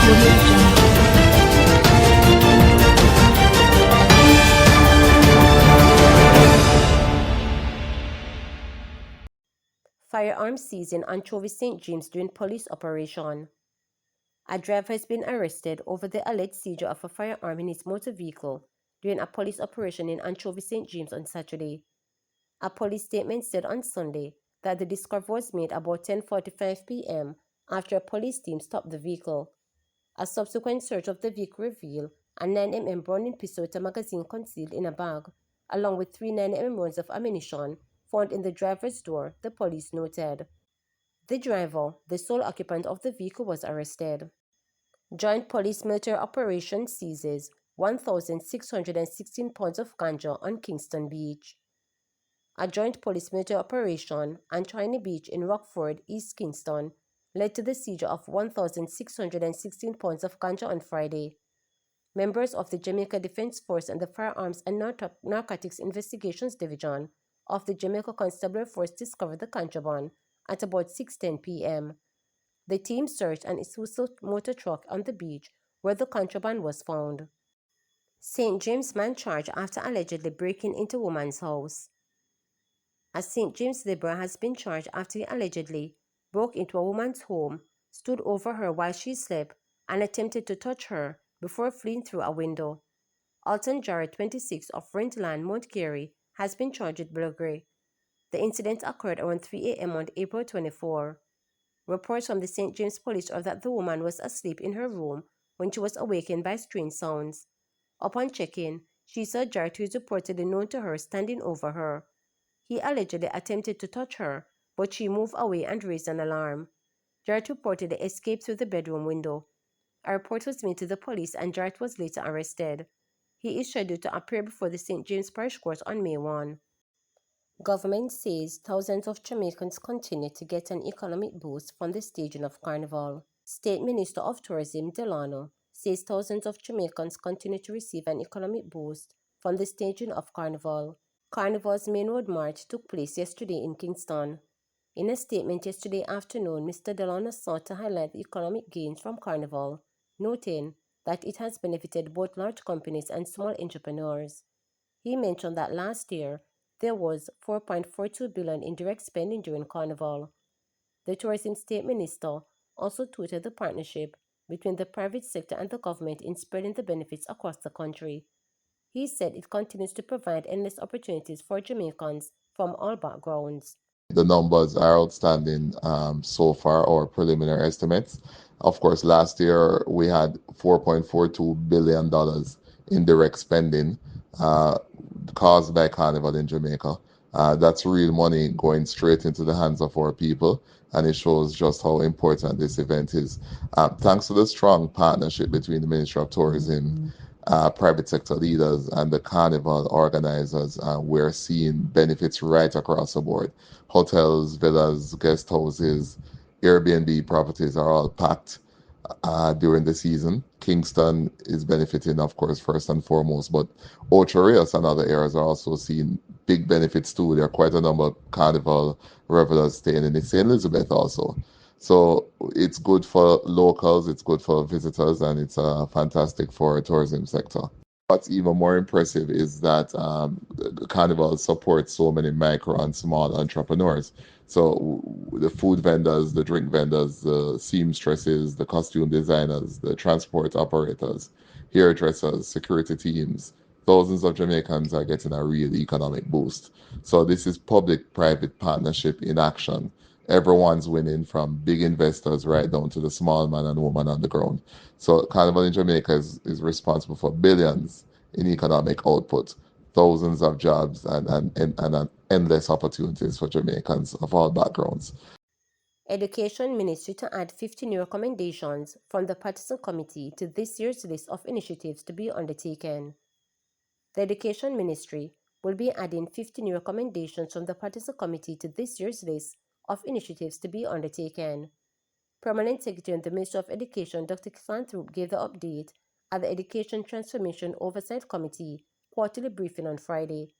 Audio Jungle. Firearms seized in Anchovy St. James during police operation. A driver has been arrested over the alleged seizure of a firearm in his motor vehicle during a police operation in Anchovy St. James on Saturday. A police statement said on Sunday that the discovery was made about 10:45 p.m. after a police team stopped the vehicle. A subsequent search of the vehicle revealed a 9mm Browning pistol with a magazine concealed in a bag, along with 3 9mm rounds of ammunition found in the driver's door, the police noted. The driver, the sole occupant of the vehicle, was arrested. Joint Police Military Operation seizes 1,616 pounds of ganja on Kingston Beach. A joint police military operation on Trinity Beach in Rockford, East Kingston, led to the seizure of 1,616 pounds of ganja on Friday. Members of the Jamaica Defense Force and the Firearms and Narcotics Investigations Division of the Jamaica Constabulary Force discovered the contraband at about 6:10 p.m. The team searched an Isuzu motor truck on the beach where the contraband was found. St. James man charged after allegedly breaking into woman's house. A St. James liberal has been charged after he allegedly broke into a woman's home, stood over her while she slept, and attempted to touch her before fleeing through a window. Alton Jarrett, 26, of Rentland, Mount Carey, has been charged with burglary. The incident occurred around 3 a.m. on April 24. Reports from the St. James Police are that the woman was asleep in her room when she was awakened by strange sounds. Upon check-in, she saw Jarrett, who is reportedly known to her, standing over her. He allegedly attempted to touch her, but she moved away and raised an alarm. Jarrett reportedly escaped through the bedroom window. A report was made to the police and Jarrett was later arrested. He is scheduled to appear before the St. James Parish Court on May 1. Government says thousands of Jamaicans continue to get an economic boost from the staging of Carnival. State Minister of Tourism Delano says thousands of Jamaicans continue to receive an economic boost from the staging of Carnival. Carnival's main road march took place yesterday in Kingston. In a statement yesterday afternoon, Mr. Delano sought to highlight the economic gains from Carnival, noting that it has benefited both large companies and small entrepreneurs. He mentioned that last year, there was $4.42 billion in direct spending during Carnival. The Tourism State Minister also touted the partnership between the private sector and the government in spreading the benefits across the country. He said it continues to provide endless opportunities for Jamaicans from all backgrounds. The numbers are outstanding so far, our preliminary estimates. Of course, last year we had $4.42 billion in direct spending caused by Carnival in Jamaica. That's real money going straight into the hands of our people, and it shows just how important this event is. Thanks to the strong partnership between the Ministry of Tourism, private sector leaders, and the Carnival organizers, we're seeing benefits right across the board. Hotels, villas, guest houses, Airbnb properties are all packed during the season. Kingston is benefiting, of course, first and foremost, but Ocho Rios and other areas are also seeing big benefits too. There are quite a number of Carnival revelers staying in St. Elizabeth also. So it's good for locals, it's good for visitors, and it's fantastic for the tourism sector. What's even more impressive is that the Carnival supports so many micro and small entrepreneurs. So the food vendors, the drink vendors, the seamstresses, the costume designers, the transport operators, hairdressers, security teams, thousands of Jamaicans are getting a real economic boost. So this is public-private partnership in action. Everyone's winning, from big investors right down to the small man and woman on the ground. So Carnival in Jamaica is responsible for billions in economic output, thousands of jobs, and endless opportunities for Jamaicans of all backgrounds. Education Ministry to add 50 new recommendations from the Partisan Committee to this year's list of initiatives to be undertaken. The Education Ministry will be adding 50 new recommendations from the Partisan Committee to this year's list of initiatives to be undertaken. Permanent Secretary in the Ministry of Education Dr. Kisanthrope gave the update at the Education Transformation Oversight Committee quarterly briefing on Friday.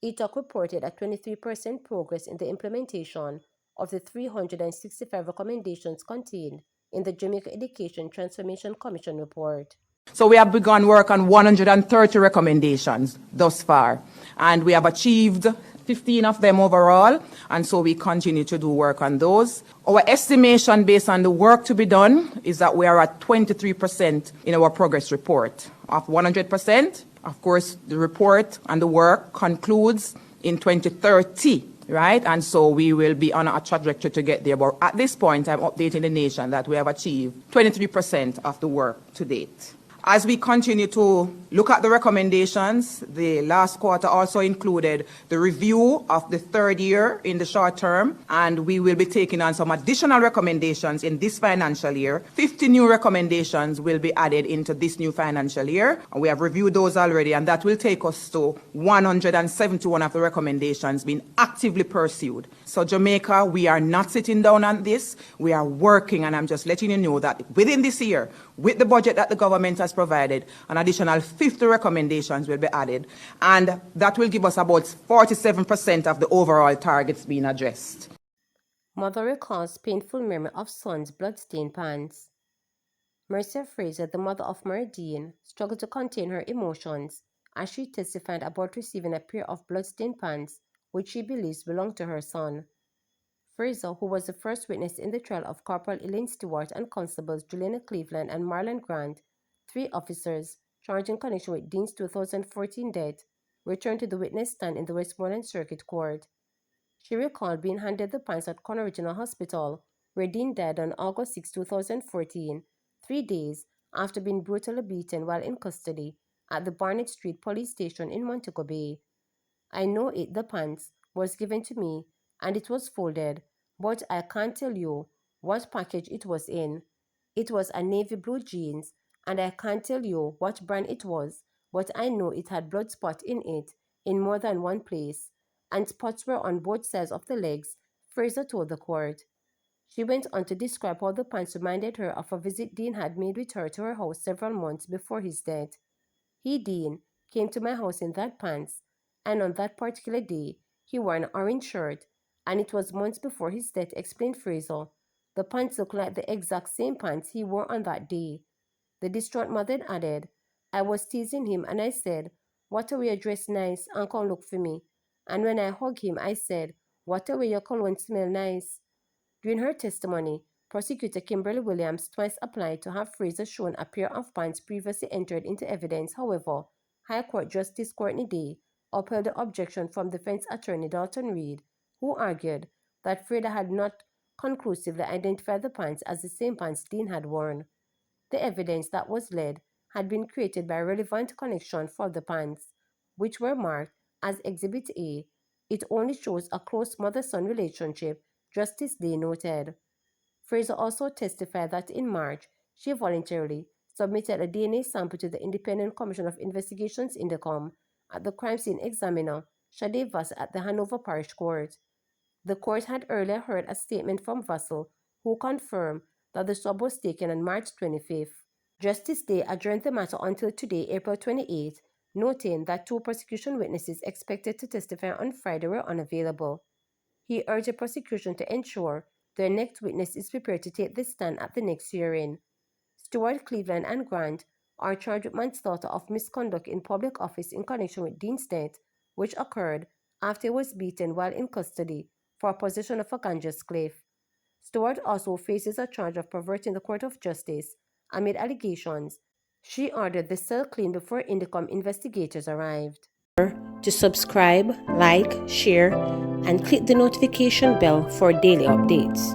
ETOC reported a 23% progress in the implementation of the 365 recommendations contained in the Jamaica Education Transformation Commission report. So we have begun work on 130 recommendations thus far, and we have achieved 15 of them overall, and so we continue to do work on those. Our estimation based on the work to be done is that we are at 23% in our progress report. Of 100%, of course, the report and the work concludes in 2030. Right, and so we will be on a trajectory to get there. But at this point, I'm updating the nation that we have achieved 23% of the work to date. As we continue to look at the recommendations, the last quarter also included the review of the third year in the short term, and we will be taking on some additional recommendations in this financial year. 50 new recommendations will be added into this new financial year. We have reviewed those already, and that will take us to 171 of the recommendations being actively pursued. So Jamaica, we are not sitting down on this. We are working, and I'm just letting you know that within this year, with the budget that the government has provided, an additional 50 recommendations will be added, and that will give us about 47% of the overall targets being addressed. Mother recalls painful memory of son's blood-stained pants. Mercia Fraser, the mother of Meridian, struggled to contain her emotions as she testified about receiving a pair of blood-stained pants which she believes belonged to her son. Fraser, who was the first witness in the trial of Corporal Elaine Stewart and Constables Juliana Cleveland and Marlon Grant, 3 officers charged in connection with Dean's 2014 death, returned to the witness stand in the Westmoreland Circuit Court. She recalled being handed the pants at Conner Regional Hospital, where Dean died on August 6, 2014, 3 days after being brutally beaten while in custody at the Barnett Street Police Station in Montego Bay. I know the pants was given to me and it was folded, but I can't tell you what package it was in. It was a navy blue jeans, and I can't tell you what brand it was, but I know it had blood spot in it in more than one place, and spots were on both sides of the legs, Fraser told the court. She went on to describe how the pants reminded her of a visit Dean had made with her to her house several months before his death. Dean, came to my house in that pants, and on that particular day, he wore an orange shirt, and it was months before his death, explained Fraser. The pants looked like the exact same pants he wore on that day. The distraught mother added, I was teasing him and I said, what a way you dress nice and come look for me. And when I hugged him, I said, what a way your cologne smell nice. During her testimony, prosecutor Kimberly Williams twice applied to have Fraser shown a pair of pants previously entered into evidence. However, High Court Justice Courtney Day upheld the objection from defense attorney Dalton Reed, who argued that Fraser had not conclusively identified the pants as the same pants Dean had worn. The evidence that was led had been created by relevant connection for the pants, which were marked as Exhibit A. It only shows a close mother-son relationship, Justice Day noted. Fraser also testified that in March, she voluntarily submitted a DNA sample to the Independent Commission of Investigations Indicom at the crime scene examiner, Shade Vassell at the Hanover Parish Court. The court had earlier heard a statement from Vassell, who confirmed that the swab was taken on March 25th. Justice Day adjourned the matter until today, April 28th, noting that 2 prosecution witnesses expected to testify on Friday were unavailable. He urged the prosecution to ensure their next witness is prepared to take the stand at the next hearing. Stewart, Cleveland, and Grant are charged with manslaughter of misconduct in public office in connection with Dean's death, which occurred after he was beaten while in custody for possession of a ganja spliff. Stewart also faces a charge of perverting the court of justice amid allegations. She ordered the cell cleaned before Indicom investigators arrived. To subscribe, like, share, and click the notification bell for daily updates.